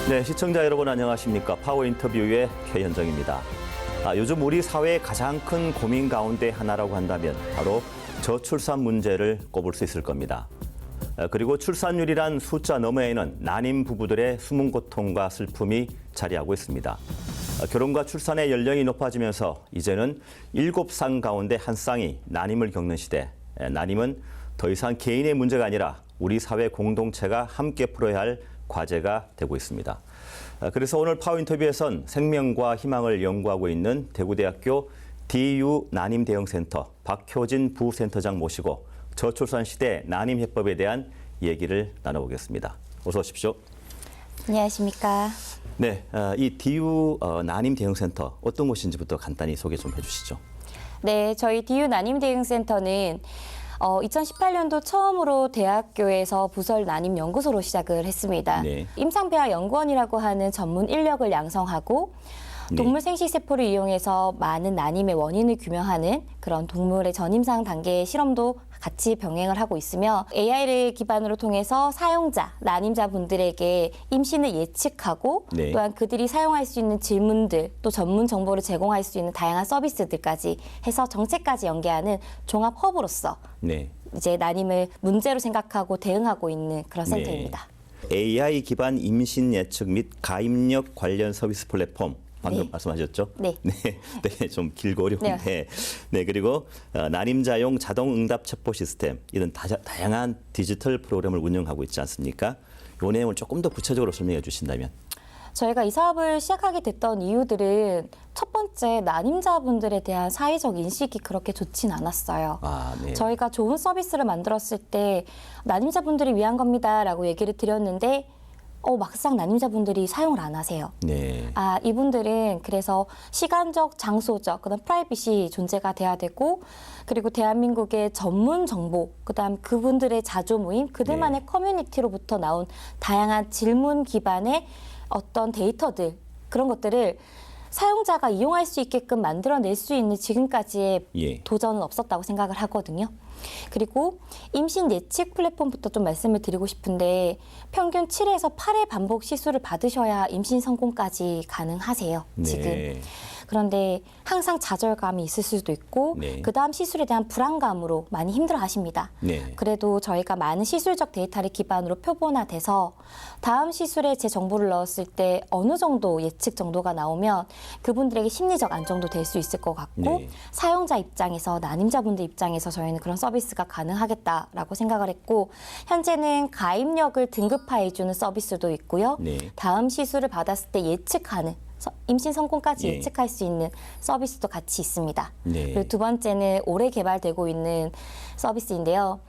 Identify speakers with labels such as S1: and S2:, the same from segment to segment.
S1: 네, 시청자 여러분 안녕하십니까? 파워 인터뷰의 최현정입니다. 요즘 우리 사회의 가장 큰 고민 가운데 하나라고 한다면 바로 저출산 문제를 꼽을 수 있을 겁니다. 그리고 출산율이란 숫자 너머에는 난임 부부들의 숨은 고통과 슬픔이 자리하고 있습니다. 결혼과 출산의 연령이 높아지면서 이제는 7쌍 가운데 한 쌍이 난임을 겪는 시대. 난임은 더 이상 개인의 문제가 아니라 우리 사회 공동체가 함께 풀어야 할 과제가 되고 있습니다. 그래서 오늘 파워 인터뷰에선 생명과 희망을 연구하고 있는 대구대학교 DU 난임 대응센터 박효진 부센터장 모시고 저출산 시대 난임 해법에 대한 얘기를 나눠보겠습니다. 어서 오십시오.
S2: 안녕하십니까.
S1: 네, 이 DU 난임 대응센터 어떤 곳인지부터 간단히 소개 좀 해주시죠.
S2: 네, 저희 DU 난임 대응센터는 2018년도 처음으로 대학교에서 부설 난임 연구소로 시작을 했습니다.
S1: 네.
S2: 임상배아 연구원이라고 하는 전문 인력을 양성하고 동물 생식세포를 이용해서 많은 난임의 원인을 규명하는 그런 동물의 전임상 단계의 실험도 같이 병행을 하고 있으며 AI를 기반으로 통해서 사용자, 난임자분들에게 임신을 예측하고
S1: 네.
S2: 또한 그들이 사용할 수 있는 질문들 또 전문 정보를 제공할 수 있는 다양한 서비스들까지 해서 정책까지 연계하는 종합 허브로서
S1: 네.
S2: 이제 난임을 문제로 생각하고 대응하고 있는 그런 센터입니다.
S1: AI 기반 임신 예측 및 가임력 관련 서비스 플랫폼 방금
S2: 네.
S1: 말씀하셨죠?
S2: 네.
S1: 네, 좀 길고 어려운데. 네, 그리고 난임자용 자동 응답 첩보 시스템 이런 다양한 디지털 프로그램을 운영하고 있지 않습니까? 이 내용을 조금 더 구체적으로 설명해 주신다면.
S2: 저희가 이 사업을 시작하게 됐던 이유들은 첫 번째 난임자분들에 대한 사회적 인식이 그렇게 좋진 않았어요.
S1: 네.
S2: 저희가 좋은 서비스를 만들었을 때 난임자분들이 위한 겁니다라고 얘기를 드렸는데 막상 난임자분들이 사용을 안 하세요.
S1: 네.
S2: 이분들은 그래서 시간적, 장소적, 그다음 프라이빗이 존재가 돼야 되고 그리고 대한민국의 전문 정보, 그다음 그분들의 자조 모임, 그들만의 커뮤니티로부터 나온 다양한 질문 기반의 어떤 데이터들, 그런 것들을 사용자가 이용할 수 있게끔 만들어낼 수 있는 지금까지의 도전은 없었다고 생각을 하거든요. 그리고 임신 예측 플랫폼부터 좀 말씀을 드리고 싶은데 평균 7에서 8회 반복 시술을 받으셔야 임신 성공까지 가능하세요. 지금.
S1: 네.
S2: 그런데 항상 좌절감이 있을 수도 있고 그다음 시술에 대한 불안감으로 많이 힘들어하십니다.
S1: 네.
S2: 그래도 저희가 많은 시술적 데이터를 기반으로 표본화돼서 다음 시술에 제 정보를 넣었을 때 어느 정도 예측 정도가 나오면 그분들에게 심리적 안정도 될 수 있을 것 같고 사용자 입장에서 난임자분들 입장에서 저희는 그런 서비스가 가능하겠다라고 생각을 했고 현재는 가입력을 등급화해주는 서비스도 있고요. 다음 시술을 받았을 때 예측하는 임신 성공까지 예측할 수 있는 서비스도 같이 있습니다. 그리고 두 번째는 올해 개발되고 있는 서비스인데요.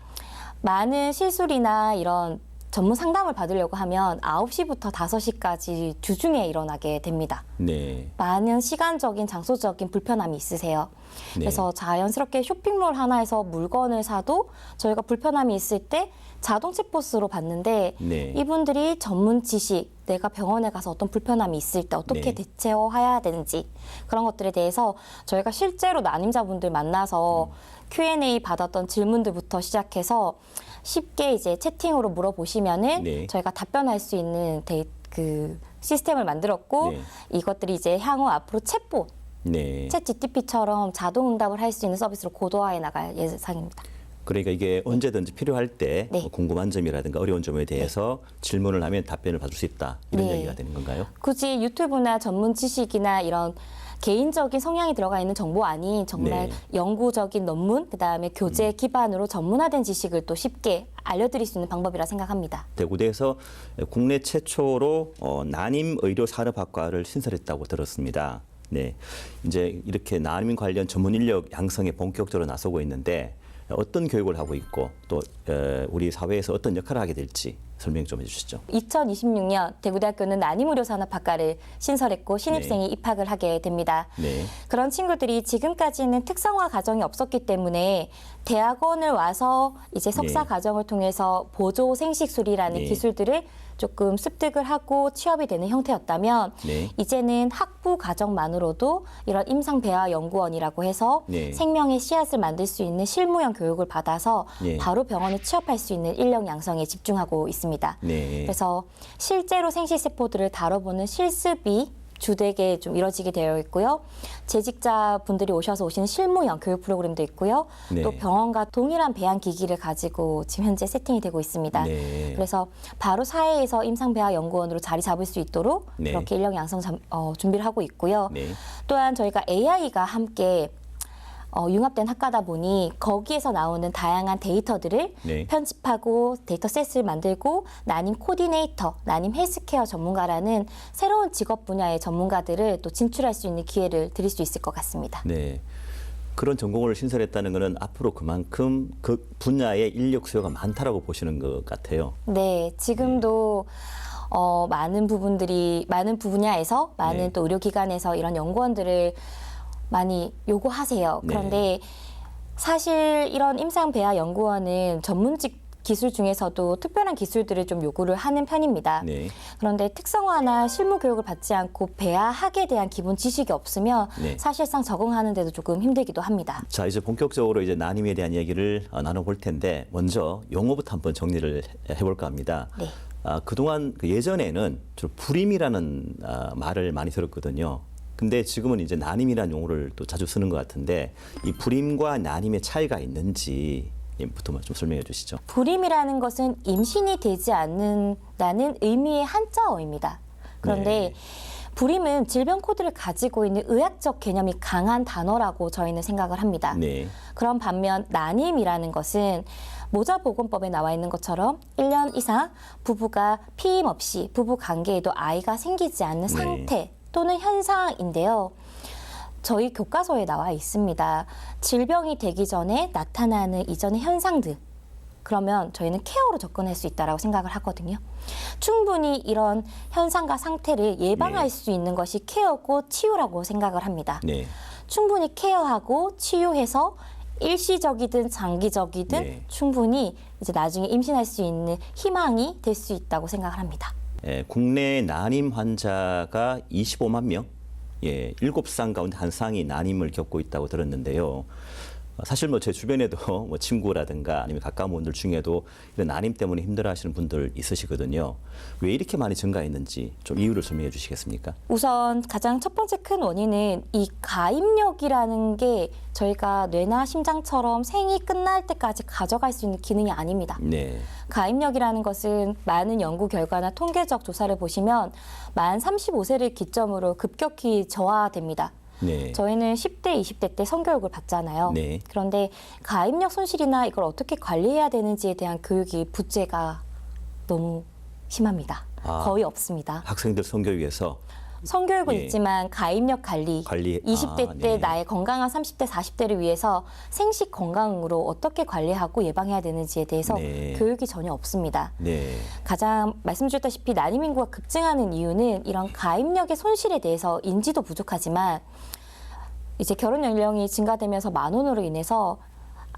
S2: 많은 시술이나 이런 전문 상담을 받으려고 하면 9시부터 5시까지 주중에 일어나게 됩니다. 많은 시간적인, 장소적인 불편함이 있으세요. 그래서 자연스럽게 쇼핑몰 하나에서 물건을 사도 저희가 불편함이 있을 때 자동 챗봇으로 받는데 이분들이 전문 지식, 내가 병원에 가서 어떤 불편함이 있을 때 어떻게 대처해야 되는지 그런 것들에 대해서 저희가 실제로 난임자분들 만나서 Q&A 받았던 질문들부터 시작해서 쉽게 이제 채팅으로 물어보시면은 저희가 답변할 수 있는 그 시스템을 만들었고 이것들이 이제 향후 앞으로 챗봇, 챗 GTP처럼 자동 응답을 할 수 있는 서비스로 고도화해 나갈 예상입니다.
S1: 그러니까 이게 언제든지 필요할 때 궁금한 점이라든가 어려운 점에 대해서 질문을 하면 답변을 받을 수 있다. 이런 얘기가 되는 건가요?
S2: 굳이 유튜브나 전문 지식이나 이런 개인적인 성향이 들어가 있는 정보 아닌 정말
S1: 네.
S2: 연구적인 논문, 그다음에 교재 기반으로 전문화된 지식을 또 쉽게 알려드릴 수 있는 방법이라 생각합니다.
S1: 대구대에서 국내 최초로 난임 의료 산업학과를 신설했다고 들었습니다. 네, 이제 이렇게 난임 관련 전문 인력 양성에 본격적으로 나서고 있는데 어떤 교육을 하고 있고 또 우리 사회에서 어떤 역할을 하게 될지 설명 좀 해주시죠.
S2: 2026년 대구대학교는 난임의료산업학과를 신설했고 신입생이 입학을 하게 됩니다.
S1: 네.
S2: 그런 친구들이 지금까지는 특성화 과정이 없었기 때문에 대학원을 와서 이제 석사
S1: 네.
S2: 과정을 통해서 보조 생식술이라는
S1: 네.
S2: 기술들을 조금 습득을 하고 취업이 되는 형태였다면
S1: 네.
S2: 이제는 학부 과정만으로도 이런 임상배아연구원이라고 해서
S1: 네.
S2: 생명의 씨앗을 만들 수 있는 실무형 교육을 받아서
S1: 네.
S2: 바로 병원에 취업할 수 있는 인력 양성에 집중하고 있습니다.
S1: 네.
S2: 그래서 실제로 생식세포들을 다뤄보는 실습이 주되게 좀 이뤄지게 되어 있고요. 재직자분들이 오셔서 오시는 실무형 교육 프로그램도 있고요.
S1: 네.
S2: 또 병원과 동일한 배양 기기를 가지고 지금 현재 세팅이 되고 있습니다.
S1: 네.
S2: 그래서 바로 사회에서 임상배아연구원으로 자리 잡을 수 있도록
S1: 네.
S2: 그렇게 인력 양성 준비를 하고 있고요.
S1: 네.
S2: 또한 저희가 AI가 함께 융합된 학과다 보니 거기에서 나오는 다양한 데이터들을
S1: 네.
S2: 편집하고 데이터셋을 만들고 난임 코디네이터, 난임 헬스케어 전문가라는 새로운 직업 분야의 전문가들을 또 진출할 수 있는 기회를 드릴 수 있을 것 같습니다.
S1: 네. 그런 전공을 신설했다는 것은 앞으로 그만큼 그 분야의 인력 수요가 많다라고 보시는 것 같아요.
S2: 네, 지금도 많은 분야에서 많은
S1: 네.
S2: 또 의료기관에서 이런 연구원들을 많이 요구하세요.
S1: 네.
S2: 그런데 사실 이런 임상배아 연구원은 전문직 기술 중에서도 특별한 기술들을 좀 요구를 하는 편입니다.
S1: 네.
S2: 그런데 특성화나 실무 교육을 받지 않고 배아학에 대한 기본 지식이 없으면
S1: 네.
S2: 사실상 적응하는 데도 조금 힘들기도 합니다.
S1: 자, 이제 본격적으로 이제 난임에 대한 얘기를 나눠볼 텐데 먼저 용어부터 한번 정리를 해볼까 합니다.
S2: 네.
S1: 그동안 예전에는 주로 불임이라는 말을 많이 들었거든요. 근데 지금은 이제 난임이라는 용어를 또 자주 쓰는 것 같은데 이 불임과 난임의 차이가 있는지부터 좀 설명해 주시죠.
S2: 불임이라는 것은 임신이 되지 않는다는 의미의 한자어입니다. 그런데
S1: 네.
S2: 불임은 질병 코드를 가지고 있는 의학적 개념이 강한 단어라고 저희는 생각을 합니다.
S1: 네.
S2: 그런 반면 난임이라는 것은 모자보건법에 나와 있는 것처럼 1년 이상 부부가 피임 없이 부부 관계에도 아이가 생기지 않는
S1: 네.
S2: 상태 또는 현상인데요. 저희 교과서에 나와 있습니다. 질병이 되기 전에 나타나는 이전의 현상들. 그러면 저희는 케어로 접근할 수 있다고 생각을 하거든요. 충분히 이런 현상과 상태를 예방할
S1: 네.
S2: 수 있는 것이 케어고 치유라고 생각을 합니다.
S1: 네.
S2: 충분히 케어하고 치유해서 일시적이든 장기적이든
S1: 네.
S2: 충분히 이제 나중에 임신할 수 있는 희망이 될 수 있다고 생각을 합니다.
S1: 국내 난임 환자가 25만 명, 7상 가운데 한 쌍이 난임을 겪고 있다고 들었는데요. 사실 뭐 제 주변에도 뭐 친구라든가 아니면 가까운 분들 중에도 이런 난임 때문에 힘들어하시는 분들 있으시거든요. 왜 이렇게 많이 증가했는지 좀 이유를 설명해 주시겠습니까?
S2: 우선 가장 첫 번째 큰 원인은 이 가입력이라는 게 저희가 뇌나 심장처럼 생이 끝날 때까지 가져갈 수 있는 기능이 아닙니다.
S1: 네.
S2: 가입력이라는 것은 많은 연구 결과나 통계적 조사를 보시면 만 35세를 기점으로 급격히 저하됩니다.
S1: 네.
S2: 저희는 10대, 20대 때 성교육을 받잖아요.
S1: 네.
S2: 그런데 가입력 손실이나 이걸 어떻게 관리해야 되는지에 대한 교육이 부재가 너무 심합니다. 거의 없습니다.
S1: 학생들 성교육에서
S2: 성교육은
S1: 예.
S2: 있지만 가입력 관리, 20대 때
S1: 네.
S2: 나의 건강한 30대, 40대를 위해서 생식 건강으로 어떻게 관리하고 예방해야 되는지에 대해서
S1: 네.
S2: 교육이 전혀 없습니다.
S1: 네.
S2: 가장 말씀드렸다시피 난임 인구가 급증하는 이유는 이런 가입력의 손실에 대해서 인지도 부족하지만 이제 결혼 연령이 증가되면서 만원으로 인해서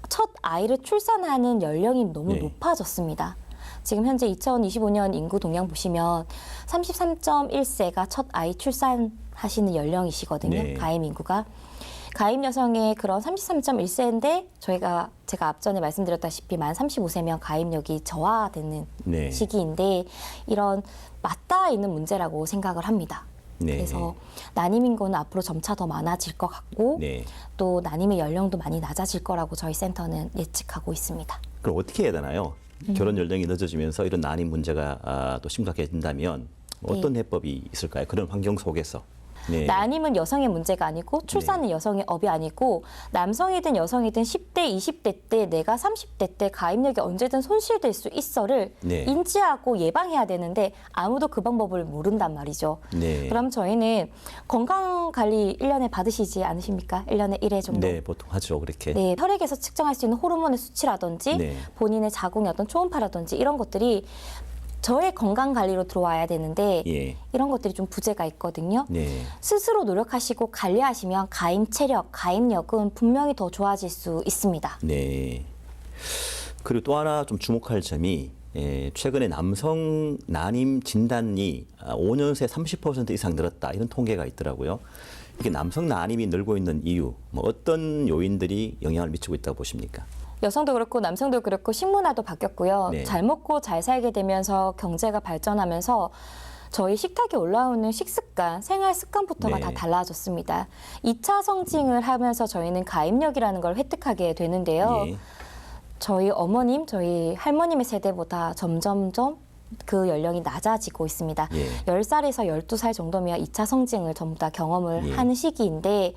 S2: 첫 아이를 출산하는 연령이 너무
S1: 네.
S2: 높아졌습니다. 지금 현재 2025년 인구 동향 보시면 33.1세가 첫 아이 출산하시는 연령이시거든요.
S1: 네.
S2: 가임 인구가. 가임 여성의 그런 33.1세인데 제가 앞전에 말씀드렸다시피 만 35세면 가입력이 저하되는
S1: 네.
S2: 시기인데 이런 맞닿아 있는 문제라고 생각을 합니다.
S1: 네.
S2: 그래서 난임 인구는 앞으로 점차 더 많아질 것 같고
S1: 네.
S2: 또 난임의 연령도 많이 낮아질 거라고 저희 센터는 예측하고 있습니다.
S1: 그럼 어떻게 해야 되나요? 결혼 연령이 늦어지면서 이런 난임 문제가 또 심각해진다면 어떤 해법이 있을까요? 그런 환경 속에서. 네.
S2: 난임은 여성의 문제가 아니고 출산은 여성의 업이 아니고 남성이든 여성이든 10대, 20대 때 내가 30대 때 가입력이 언제든 손실될 수 있어를
S1: 네.
S2: 인지하고 예방해야 되는데 아무도 그 방법을 모른단 말이죠.
S1: 네.
S2: 그럼 저희는 건강관리 1년에 받으시지 않으십니까? 1년에 1회 정도?
S1: 네, 보통 하죠, 그렇게.
S2: 네, 혈액에서 측정할 수 있는 호르몬의 수치라든지
S1: 네.
S2: 본인의 자궁의 어떤 초음파라든지 이런 것들이 저의 건강 관리로 들어와야 되는데
S1: 예.
S2: 이런 것들이 좀 부재가 있거든요.
S1: 네.
S2: 스스로 노력하시고 관리하시면 가임 체력, 가임력은 분명히 더 좋아질 수 있습니다.
S1: 네. 그리고 또 하나 좀 주목할 점이 최근에 남성 난임 진단이 5년 새 30% 이상 늘었다 이런 통계가 있더라고요. 이게 남성 난임이 늘고 있는 이유, 뭐 어떤 요인들이 영향을 미치고 있다고 보십니까?
S2: 여성도 그렇고 남성도 그렇고 식문화도 바뀌었고요.
S1: 네.
S2: 잘 먹고 잘 살게 되면서 경제가 발전하면서 저희 식탁에 올라오는 식습관, 생활 습관부터가
S1: 네.
S2: 다 달라졌습니다. 2차 성징을 하면서 저희는 가입력이라는 걸 획득하게 되는데요.
S1: 예.
S2: 저희 어머님, 저희 할머님의 세대보다 점점점 그 연령이 낮아지고 있습니다.
S1: 예.
S2: 10살에서 12살 정도면 2차 성징을 전부 다 경험을
S1: 예.
S2: 하는 시기인데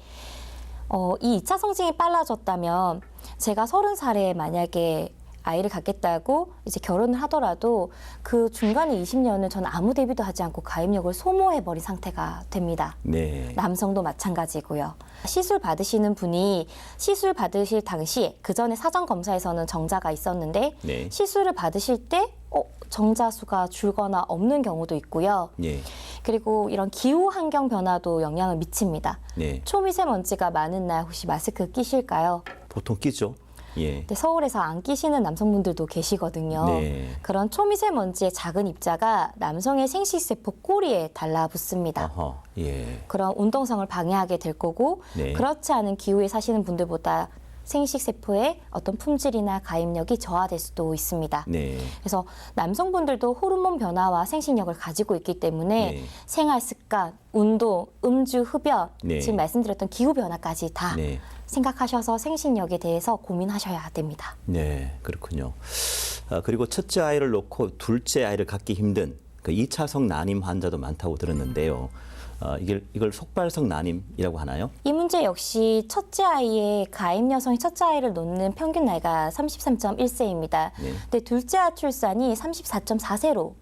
S2: 이 2차 성징이 빨라졌다면 제가 30살에 만약에 아이를 갖겠다고 이제 결혼을 하더라도 그 중간에 20년은 저는 아무 대비도 하지 않고 가입력을 소모해버린 상태가 됩니다.
S1: 네.
S2: 남성도 마찬가지고요. 시술 받으시는 분이 시술 받으실 당시에 그 전에 사전 검사에서는 정자가 있었는데
S1: 네.
S2: 시술을 받으실 때 정자 수가 줄거나 없는 경우도 있고요.
S1: 예.
S2: 그리고 이런 기후 환경 변화도 영향을 미칩니다.
S1: 네.
S2: 초미세먼지가 많은 날 혹시 마스크 끼실까요?
S1: 보통 끼죠. 예.
S2: 근데 서울에서 안 끼시는 남성분들도 계시거든요.
S1: 네.
S2: 그런 초미세먼지의 작은 입자가 남성의 생식세포 꼬리에 달라붙습니다.
S1: 아하. 예.
S2: 그런 운동성을 방해하게 될 거고
S1: 네.
S2: 그렇지 않은 기후에 사시는 분들보다 생식세포의 어떤 품질이나 가입력이 저하될 수도 있습니다.
S1: 네.
S2: 그래서 남성분들도 호르몬 변화와 생식력을 가지고 있기 때문에
S1: 네.
S2: 생활 습관, 운동, 음주, 흡연,
S1: 네.
S2: 지금 말씀드렸던 기후 변화까지 다
S1: 네.
S2: 생각하셔서 생식력에 대해서 고민하셔야 됩니다.
S1: 네, 그렇군요. 그리고 첫째 아이를 놓고 둘째 아이를 갖기 힘든 그 2차성 난임 환자도 많다고 들었는데요. 이걸 속발성 난임이라고 하나요?
S2: 이 문제 역시 첫째 아이의 가임 여성이 첫째 아이를 놓는 평균 나이가 33.1세입니다.
S1: 네.
S2: 근데 둘째 아 출산이 34.4세로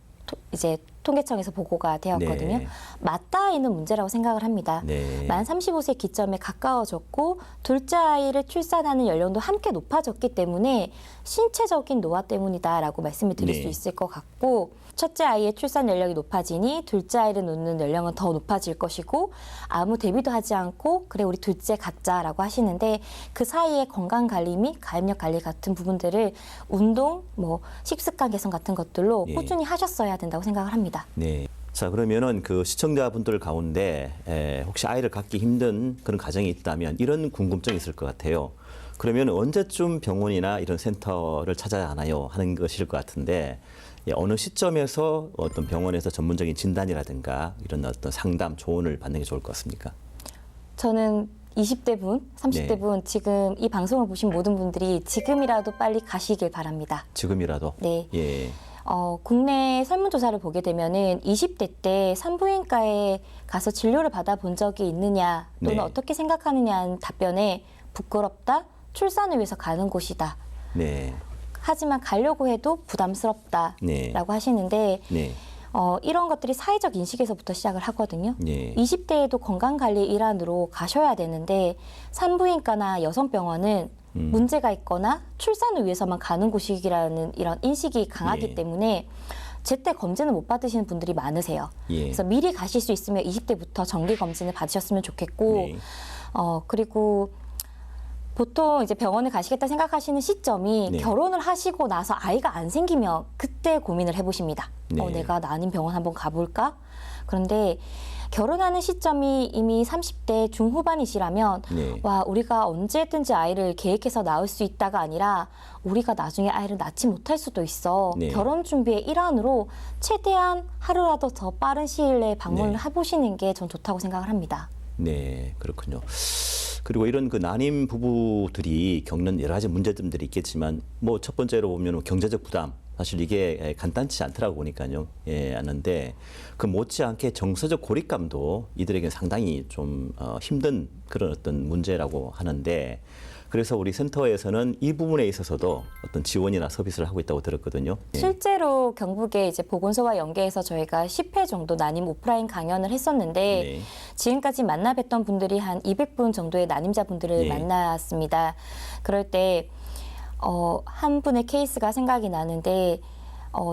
S2: 이제 통계청에서 보고가 되었거든요.
S1: 네.
S2: 맞닿아 있는 문제라고 생각을 합니다.
S1: 네.
S2: 만 35세 기점에 가까워졌고 둘째 아이를 출산하는 연령도 함께 높아졌기 때문에 신체적인 노화 때문이다라고 말씀을 드릴
S1: 네.
S2: 수 있을 것 같고 첫째 아이의 출산 연령이 높아지니 둘째 아이를 놓는 연령은 더 높아질 것이고 아무 대비도 하지 않고 그래 우리 둘째 갖자라고 하시는데 그 사이에 건강 관리 및 가입력 관리 같은 부분들을 운동, 식습관 개선 같은 것들로
S1: 예.
S2: 꾸준히 하셨어야 된다고 생각을 합니다.
S1: 네. 자, 그러면은 그 시청자분들 가운데 혹시 아이를 갖기 힘든 그런 가정이 있다면 이런 궁금증이 있을 것 같아요. 그러면 언제쯤 병원이나 이런 센터를 찾아야 하나요? 하는 것일 것 같은데 어느 시점에서 어떤 병원에서 전문적인 진단이라든가 이런 어떤 상담, 조언을 받는 게 좋을 것 같습니까?
S2: 저는 20대 분, 30대
S1: 네.
S2: 분 지금 이 방송을 보신 모든 분들이 지금이라도 빨리 가시길 바랍니다.
S1: 지금이라도.
S2: 네.
S1: 예.
S2: 국내 설문조사를 보게 되면은 20대 때 산부인과에 가서 진료를 받아본 적이 있느냐 또는
S1: 네.
S2: 어떻게 생각하느냐는 답변에 부끄럽다, 출산을 위해서 가는 곳이다.
S1: 네.
S2: 하지만 가려고 해도 부담스럽다라고
S1: 네.
S2: 하시는데
S1: 네.
S2: 이런 것들이 사회적 인식에서부터 시작을 하거든요.
S1: 네.
S2: 20대에도 건강관리 일환으로 가셔야 되는데 산부인과나 여성병원은 문제가 있거나 출산을 위해서만 가는 곳이라는 이런 인식이 강하기
S1: 예.
S2: 때문에 제때 검진을 못 받으시는 분들이 많으세요.
S1: 예.
S2: 그래서 미리 가실 수 있으면 20대부터 정기 검진을 받으셨으면 좋겠고
S1: 네.
S2: 그리고 보통 이제 병원에 가시겠다 생각하시는 시점이
S1: 네.
S2: 결혼을 하시고 나서 아이가 안 생기면 그때 고민을 해보십니다.
S1: 네.
S2: 내가 난임 병원 한번 가볼까? 그런데 결혼하는 시점이 이미 30대 중후반이시라면
S1: 네.
S2: 와 우리가 언제든지 아이를 계획해서 낳을 수 있다가 아니라 우리가 나중에 아이를 낳지 못할 수도 있어.
S1: 네.
S2: 결혼 준비의 일환으로 최대한 하루라도 더 빠른 시일 내에 방문을
S1: 네.
S2: 해보시는 게 전 좋다고 생각을 합니다.
S1: 네, 그렇군요. 그리고 이런 그 난임 부부들이 겪는 여러 가지 문제점들이 있겠지만 첫 번째로 보면 경제적 부담, 사실 이게 간단치 않더라고 보니까요. 아는데 그 못지않게 정서적 고립감도 이들에게 상당히 좀 힘든 그런 어떤 문제라고 하는데 그래서 우리 센터에서는 이 부분에 있어서도 어떤 지원이나 서비스를 하고 있다고 들었거든요.
S2: 실제로 경북의 이제 보건소와 연계해서 저희가 10회 정도 난임 오프라인 강연을 했었는데
S1: 네.
S2: 지금까지 만나 뵀던 분들이 한 200분 정도의 난임자분들을
S1: 네.
S2: 만났습니다. 그럴 때 한 분의 케이스가 생각이 나는데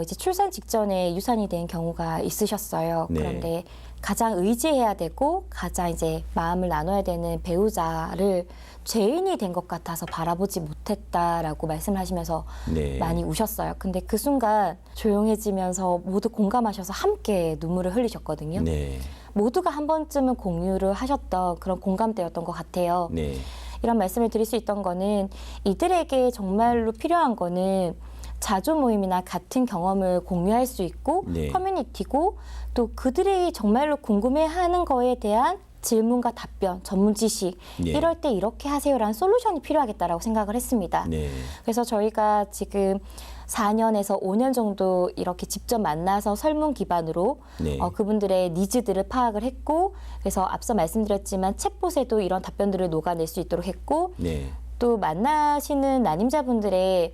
S2: 이제 출산 직전에 유산이 된 경우가 있으셨어요.
S1: 네.
S2: 그런데 가장 의지해야 되고 가장 이제 마음을 나눠야 되는 배우자를 죄인이 된 것 같아서 바라보지 못했다라고 말씀을 하시면서
S1: 네.
S2: 많이 우셨어요. 근데 그 순간 조용해지면서 모두 공감하셔서 함께 눈물을 흘리셨거든요.
S1: 네.
S2: 모두가 한 번쯤은 공유를 하셨던 그런 공감대였던 것 같아요.
S1: 네.
S2: 이런 말씀을 드릴 수 있던 거는 이들에게 정말로 필요한 거는 자조 모임이나 같은 경험을 공유할 수 있고
S1: 네.
S2: 커뮤니티고 또 그들이 정말로 궁금해하는 거에 대한 질문과 답변, 전문 지식
S1: 네.
S2: 이럴 때 이렇게 하세요라는 솔루션이 필요하겠다라고 생각을 했습니다.
S1: 네.
S2: 그래서 저희가 지금 4년에서 5년 정도 이렇게 직접 만나서 설문 기반으로
S1: 네.
S2: 그분들의 니즈들을 파악을 했고 그래서 앞서 말씀드렸지만 챗봇에도 이런 답변들을 녹아낼 수 있도록 했고
S1: 네.
S2: 또 만나시는 난임자분들의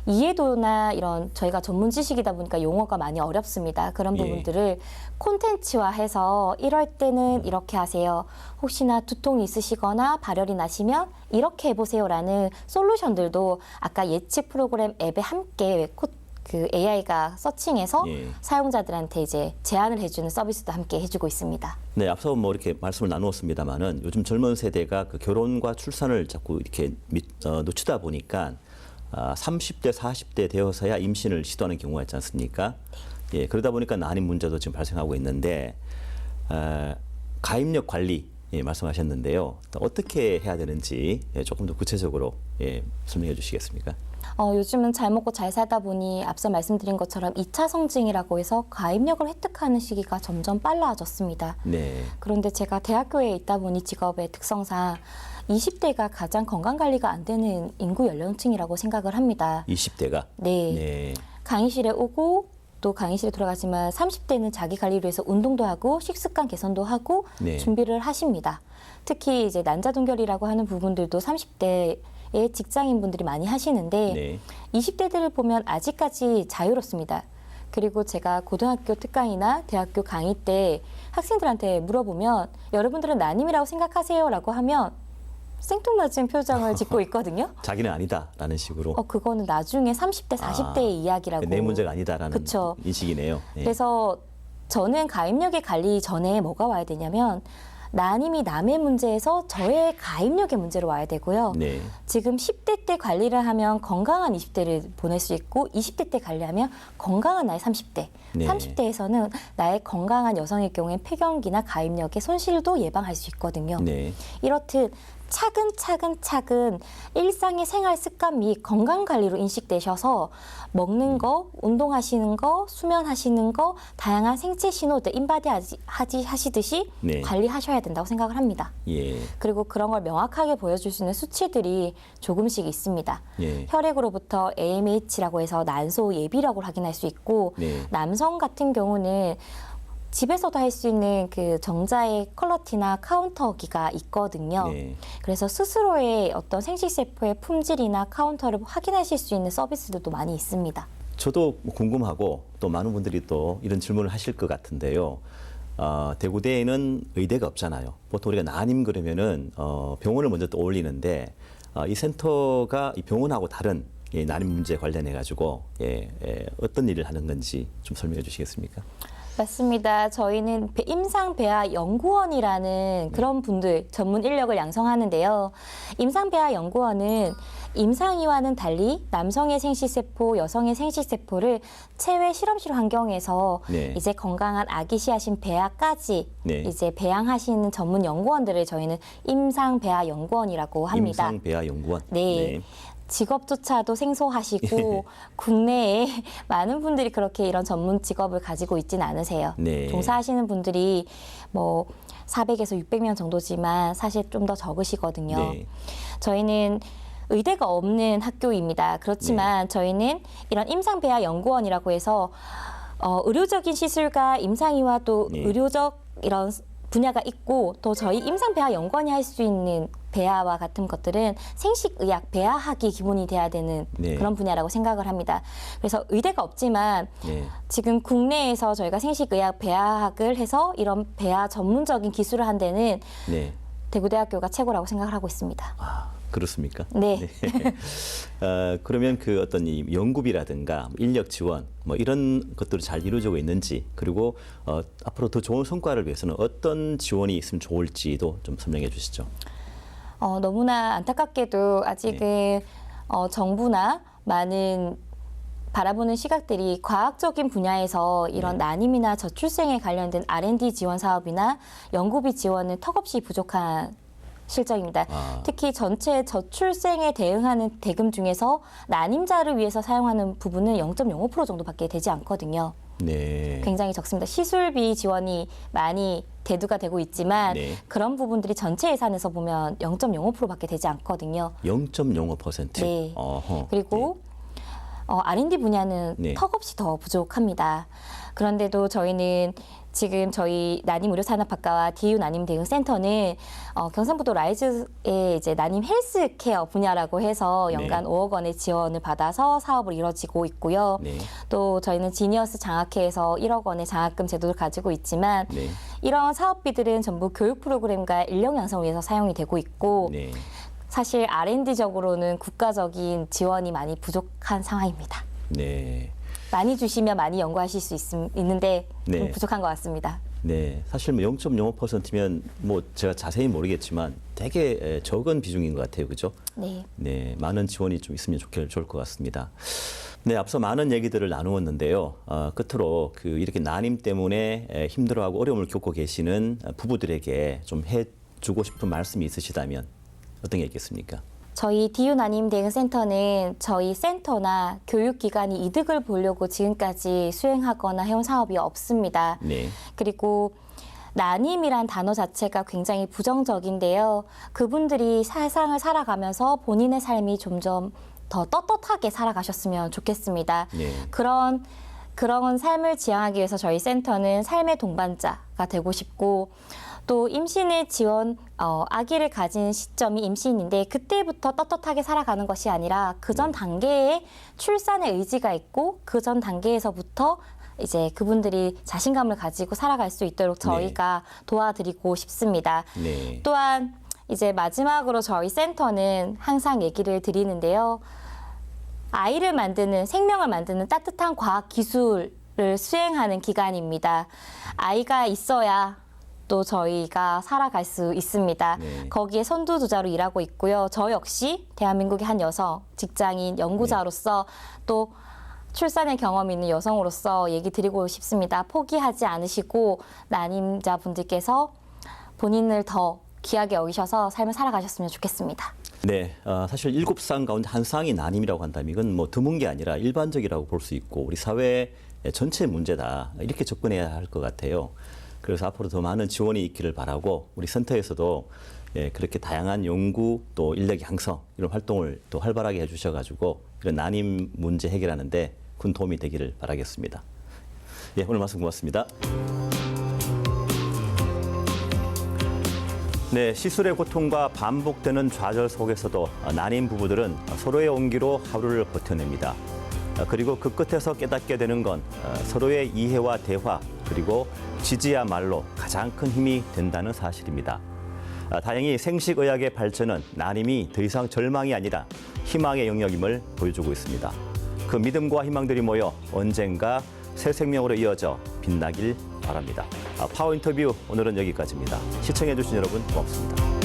S2: 이해도나 이런 저희가 전문 지식이다 보니까 용어가 많이 어렵습니다. 그런
S1: 예.
S2: 부분들을 콘텐츠화해서 이럴 때는 이렇게 하세요. 혹시나 두통이 있으시거나 발열이 나시면 이렇게 해보세요라는 솔루션들도 아까 예측 프로그램 앱에 함께 그 AI가 서칭해서
S1: 예.
S2: 사용자들한테 이제 제안을 해주는 서비스도 함께 해주고 있습니다.
S1: 네, 앞서 뭐 이렇게 말씀을 나누었습니다만은 요즘 젊은 세대가 그 결혼과 출산을 자꾸 이렇게 놓치다 보니까 30대, 40대 되어서야 임신을 시도하는 경우가 있지 않습니까? 예, 그러다 보니까 난임 문제도 지금 발생하고 있는데 가입력 관리 말씀하셨는데요. 어떻게 해야 되는지 조금 더 구체적으로 설명해 주시겠습니까?
S2: 요즘은 잘 먹고 잘 살다 보니 앞서 말씀드린 것처럼 2차 성징이라고 해서 가입력을 획득하는 시기가 점점 빨라졌습니다.
S1: 네.
S2: 그런데 제가 대학교에 있다 보니 직업의 특성상 20대가 가장 건강관리가 안 되는 인구 연령층이라고 생각을 합니다.
S1: 20대가?
S2: 네.
S1: 네.
S2: 강의실에 오고 또 강의실에 돌아가지만 30대는 자기 관리를 위해서 운동도 하고 식습관 개선도 하고
S1: 네.
S2: 준비를 하십니다. 특히 이제 난자동결이라고 하는 부분들도 30대의 직장인분들이 많이 하시는데
S1: 네.
S2: 20대들을 보면 아직까지 자유롭습니다. 그리고 제가 고등학교 특강이나 대학교 강의 때 학생들한테 물어보면 여러분들은 난임이라고 생각하세요? 라고 하면 생뚱맞은 표정을 짓고 있거든요.
S1: 자기는 아니다라는 식으로.
S2: 그거는 나중에 30대, 40대의 이야기라고.
S1: 내 문제가 아니다라는
S2: 그쵸.
S1: 인식이네요. 네.
S2: 그래서 저는 가입력의 관리 전에 뭐가 와야 되냐면 난임이 남의 문제에서 저의 가입력의 문제로 와야 되고요.
S1: 네.
S2: 지금 10대 때 관리를 하면 건강한 20대를 보낼 수 있고 20대 때 관리하면 건강한 나의 30대.
S1: 네.
S2: 30대에서는 나의 건강한 여성의 경우엔 폐경기나 가입력의 손실도 예방할 수 있거든요.
S1: 네.
S2: 이렇듯 차근차근 일상의 생활 습관 및 건강 관리로 인식되셔서 먹는 거, 운동하시는 거, 수면하시는 거, 다양한 생체 신호들 인바디 하시듯이
S1: 네.
S2: 관리하셔야 된다고 생각을 합니다.
S1: 예.
S2: 그리고 그런 걸 명확하게 보여줄 수 있는 수치들이 조금씩 있습니다.
S1: 예.
S2: 혈액으로부터 AMH라고 해서 난소 예비력을 확인할 수 있고
S1: 네.
S2: 남성 같은 경우는 집에서도 할 수 있는 그 정자의 컬러티나 카운터기가 있거든요.
S1: 네.
S2: 그래서 스스로의 어떤 생식세포의 품질이나 카운터를 확인하실 수 있는 서비스들도 많이 있습니다.
S1: 저도 궁금하고 또 많은 분들이 또 이런 질문을 하실 것 같은데요. 대구대에는 의대가 없잖아요. 보통 우리가 난임 그러면은 병원을 먼저 떠올리는데 이 센터가 이 병원하고 다른 난임 문제 관련해 가지고 어떤 일을 하는 건지 좀 설명해 주시겠습니까?
S2: 맞습니다. 저희는 임상배아 연구원이라는 그런 분들 전문 인력을 양성하는데요. 임상배아 연구원은 임상이와는 달리 남성의 생식세포, 여성의 생식세포를 체외 실험실 환경에서
S1: 네.
S2: 이제 건강한 아기 씨앗인 배아까지
S1: 네.
S2: 이제 배양하시는 전문 연구원들을 저희는 임상배아 연구원이라고 합니다.
S1: 임상배아연구원.
S2: 네. 직업조차도 생소하시고 국내에 많은 분들이 그렇게 이런 전문 직업을 가지고 있지는 않으세요.
S1: 네.
S2: 종사하시는 분들이 뭐 400에서 600명 정도지만 사실 좀 더 적으시거든요.
S1: 네.
S2: 저희는 의대가 없는 학교입니다. 그렇지만 저희는 이런 임상배아 연구원이라고 해서 의료적인 시술과 임상의와 또
S1: 네.
S2: 의료적 이런 분야가 있고 또 저희 임상배아 연구원이 할 수 있는 배아와 같은 것들은 생식의학, 배아학이 기본이 돼야 되는
S1: 네.
S2: 그런 분야라고 생각을 합니다. 그래서 의대가 없지만
S1: 네.
S2: 지금 국내에서 저희가 생식의학, 배아학을 해서 이런 배아 전문적인 기술을 한 데는
S1: 네.
S2: 대구대학교가 최고라고 생각을 하고 있습니다.
S1: 아, 그렇습니까?
S2: 네.
S1: 그러면 그 어떤 이 연구비라든가 인력 지원 뭐 이런 것들이 잘 이루어지고 있는지 그리고 앞으로 더 좋은 성과를 위해서는 어떤 지원이 있으면 좋을지도 좀 설명해 주시죠.
S2: 너무나 안타깝게도 아직은 정부나 많은 바라보는 시각들이 과학적인 분야에서 이런 난임이나 저출생에 관련된 R&D 지원 사업이나 연구비 지원은 턱없이 부족한 실정입니다. 특히 전체 저출생에 대응하는 대금 중에서 난임자를 위해서 사용하는 부분은 0.05% 정도밖에 되지 않거든요.
S1: 네.
S2: 굉장히 적습니다. 시술비 지원이 많이 대두가 되고 있지만
S1: 네.
S2: 그런 부분들이 전체 예산에서 보면 0.05%밖에 되지 않거든요.
S1: 0.05%.
S2: 네.
S1: 어허.
S2: 그리고 R&D 분야는
S1: 네.
S2: 턱없이 더 부족합니다. 그런데도 저희는 지금 저희 난임 의료산업학과와 DU 난임 대응 센터는 경상북도 라이즈의 이제 난임 헬스케어 분야라고 해서 연간
S1: 네.
S2: 5억 원의 지원을 받아서 사업을 이뤄지고 있고요.
S1: 네.
S2: 또 저희는 지니어스 장학회에서 1억 원의 장학금 제도를 가지고 있지만
S1: 네.
S2: 이런 사업비들은 전부 교육 프로그램과 인력 양성을 위해서 사용이 되고 있고
S1: 네.
S2: 사실 R&D적으로는 국가적인 지원이 많이 부족한 상황입니다.
S1: 네.
S2: 많이 주시면 많이 연구하실 수 있는데 좀
S1: 네.
S2: 부족한 것 같습니다.
S1: 네, 사실 뭐 0.05%면 뭐 제가 자세히 모르겠지만 되게 적은 비중인 것 같아요, 그죠?
S2: 네.
S1: 네, 많은 지원이 좀 있으면 좋을 것 같습니다. 네, 앞서 많은 얘기들을 나누었는데요. 끝으로 이렇게 난임 때문에 힘들어하고 어려움을 겪고 계시는 부부들에게 좀 해주고 싶은 말씀이 있으시다면 어떤 게 있겠습니까?
S2: 저희 DU 난임 대응 센터는 저희 센터나 교육기관이 이득을 보려고 지금까지 수행하거나 해온 사업이 없습니다.
S1: 네.
S2: 그리고 난임이란 단어 자체가 굉장히 부정적인데요. 그분들이 세상을 살아가면서 본인의 삶이 점점 더 떳떳하게 살아가셨으면 좋겠습니다.
S1: 네.
S2: 그런 삶을 지향하기 위해서 저희 센터는 삶의 동반자가 되고 싶고 또 임신을 아기를 가진 시점이 임신인데 그때부터 떳떳하게 살아가는 것이 아니라 그 전 단계에 출산의 의지가 있고 그 전 단계에서부터 이제 그분들이 자신감을 가지고 살아갈 수 있도록 저희가 도와드리고 싶습니다.
S1: 네.
S2: 또한 이제 마지막으로 저희 센터는 항상 얘기를 드리는데요. 아이를 만드는, 생명을 만드는 따뜻한 과학 기술을 수행하는 기관입니다. 아이가 있어야 또 저희가 살아갈 수 있습니다.
S1: 네.
S2: 거기에 선두주자로 일하고 있고요. 저 역시 대한민국의 한 여성, 직장인, 연구자로서 또 출산의 경험이 있는 여성으로서 얘기 드리고 싶습니다. 포기하지 않으시고 난임자분들께서 본인을 더 귀하게 여기셔서 삶을 살아가셨으면 좋겠습니다.
S1: 네, 사실 7상 가운데 한 쌍이 난임이라고 한다면 이건 뭐 드문 게 아니라 일반적이라고 볼 수 있고 우리 사회 전체 문제다 이렇게 접근해야 할 것 같아요. 그래서 앞으로 더 많은 지원이 있기를 바라고 우리 센터에서도 그렇게 다양한 연구 또 인력 양성 이런 활동을 또 활발하게 해주셔가지고 이런 난임 문제 해결하는데 큰 도움이 되기를 바라겠습니다. 예, 오늘 말씀 고맙습니다. 네, 시술의 고통과 반복되는 좌절 속에서도 난임 부부들은 서로의 온기로 하루를 버텨냅니다. 그리고 그 끝에서 깨닫게 되는 건 서로의 이해와 대화 그리고 지지야말로 가장 큰 힘이 된다는 사실입니다. 다행히 생식의학의 발전은 난임이 더 이상 절망이 아니라 희망의 영역임을 보여주고 있습니다. 그 믿음과 희망들이 모여 언젠가 새 생명으로 이어져 빛나길 바랍니다. 파워 인터뷰 오늘은 여기까지입니다. 시청해주신 여러분 고맙습니다.